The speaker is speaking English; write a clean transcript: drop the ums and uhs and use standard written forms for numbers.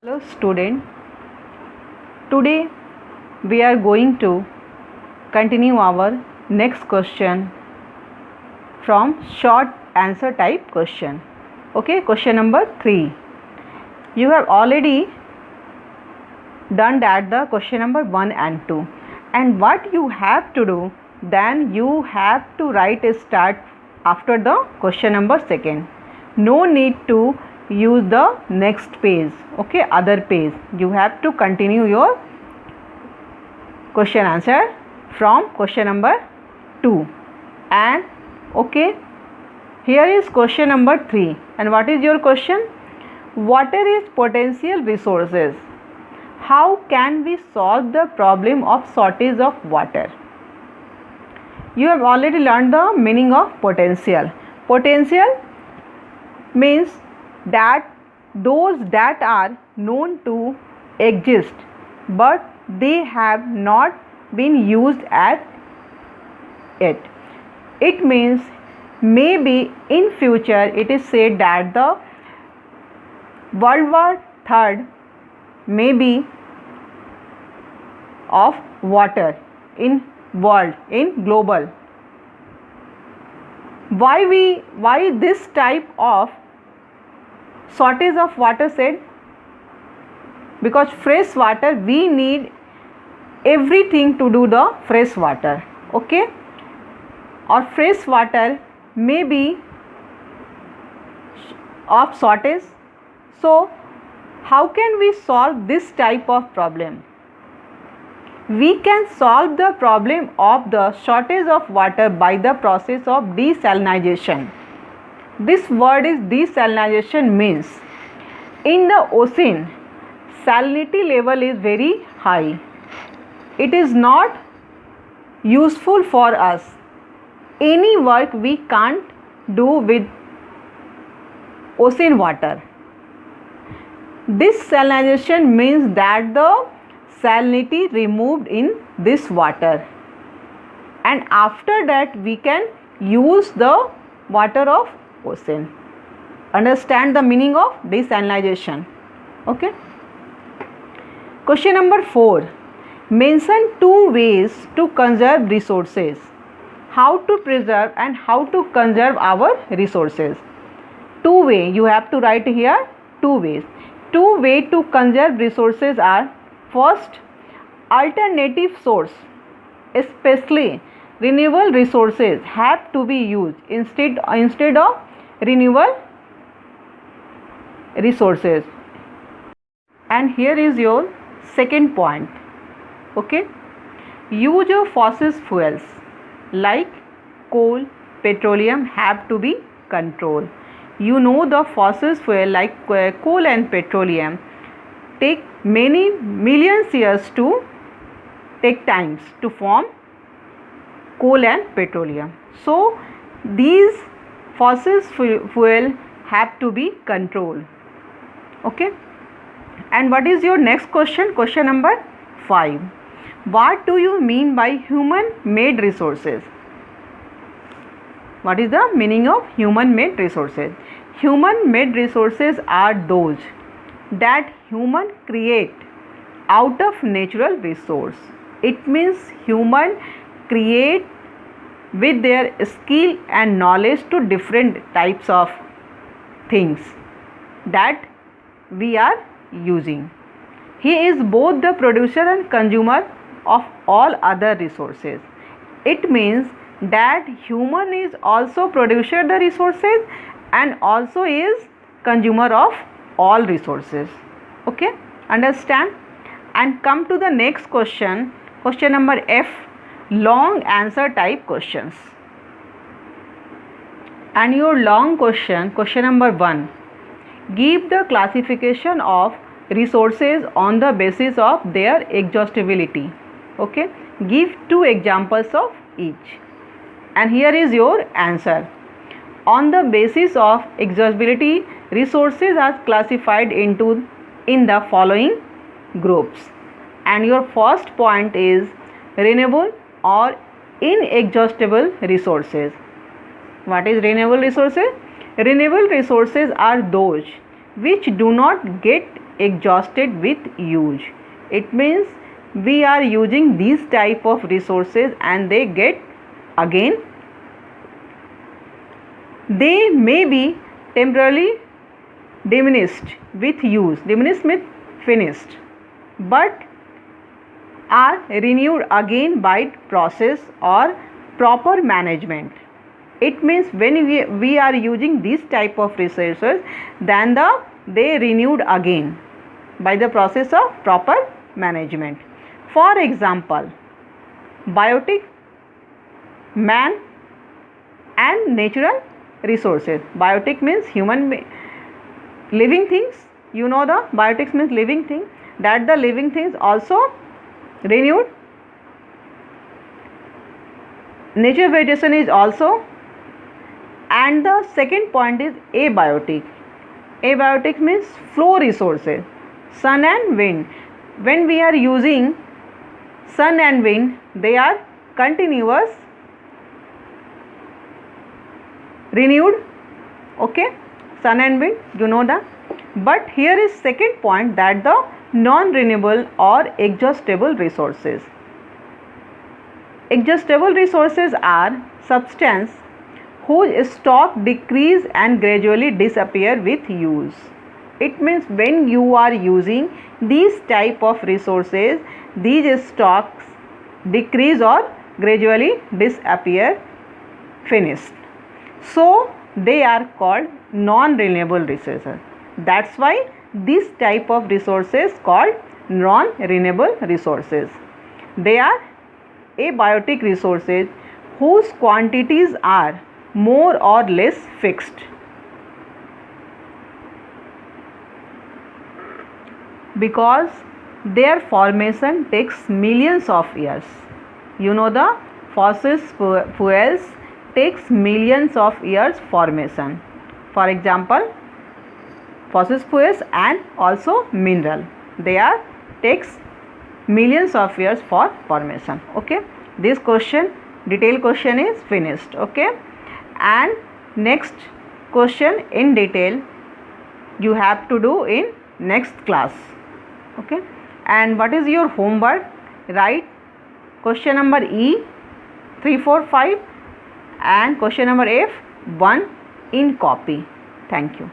Hello student, today we are going to continue our next question from short answer type question. Okay, question number 3. You have already done that the question number 1 and 2, and what you have to do, then you have to write a start after the question number 2. No need to use the next page, okay, other page. You have to continue your question answer from question number 2. And okay, here is question number 3. And what is your question? Water is potential resources. How can we solve the problem of shortage of water? You have already learned the meaning of potential. Potential means that those that are known to exist but they have not been used at it. It means maybe in future it is said that the World War III may be of water in world, in global. Why this type of shortage of water said? Because fresh water, we need everything to do the fresh water, okay, or fresh water may be of shortage. So how can we solve this type of problem? We can solve the problem of the shortage of water by the process of desalination. This word is desalination means in the ocean salinity level is very high. It is not useful for us. Any work we can't do with ocean water. Desalination means that the salinity removed in this water, and after that we can use the water of ocean. Understand the meaning of desalination. Okay. Question number 4. Mention 2 ways to conserve resources. How to preserve and how to conserve our resources. 2 ways you have to write here. 2 ways. 2 ways to conserve resources are: first, alternative source, especially renewable resources have to be used instead of renewable resources. And here is your second point. Okay, use of fossil fuels like coal, petroleum have to be controlled. You know the fossil fuel like coal and petroleum take many millions years to take times to form coal and petroleum. So these fossil fuel have to be controlled. Okay. And what is your next question? Question number 5. What do you mean by human made resources? What is the meaning of human made resources? Human made resources are those that human create out of natural resource. It means human create with their skill and knowledge to different types of things that we are using. He is both the producer and consumer of all other resources. It means that human is also producer the resources and also is consumer of all resources. Okay, understand? And come to the next question. Question number F, long answer type questions. And your long question, question number 1, give the classification of resources on the basis of their exhaustibility. Okay, give 2 examples of each. And here is your answer. On the basis of exhaustibility, resources are classified in the following groups. And your first point is renewable or inexhaustible resources. What is renewable resources? Renewable resources are those which do not get exhausted with use. It means we are using these type of resources and they get again. They may be temporarily diminished with use. Diminished means finished, but are renewed again by process or proper management. It means when we are using this type of resources, then they renewed again by the process of proper management. For example, biotic, man and natural resources. Biotic means living things. You know the biotics means living thing, that the living things also renewed. Nature vegetation is also. And the second point is abiotic. Abiotic means flow resources, sun and wind. When we are using sun and wind, they are continuous, renewed. Okay, sun and wind, you know that. But here is second point, that the non-renewable or exhaustible resources. Exhaustible resources are substance whose stock decrease and gradually disappear with use. It means when you are using these type of resources, these stocks decrease or gradually disappear, finished. So they are called non-renewable resources. That's why this type of resources called non-renewable resources. They are abiotic resources whose quantities are more or less fixed. Because their formation takes millions of years. You know the fossil fuels takes millions of years formation. For example, fossil fuels and also mineral, they are takes millions of years for formation. Okay, this question, detailed question is finished. Okay, and next question in detail you have to do in next class. Okay, and what is your homework? Write question number E 3, 4, 5 and question number F 1 in copy. Thank you.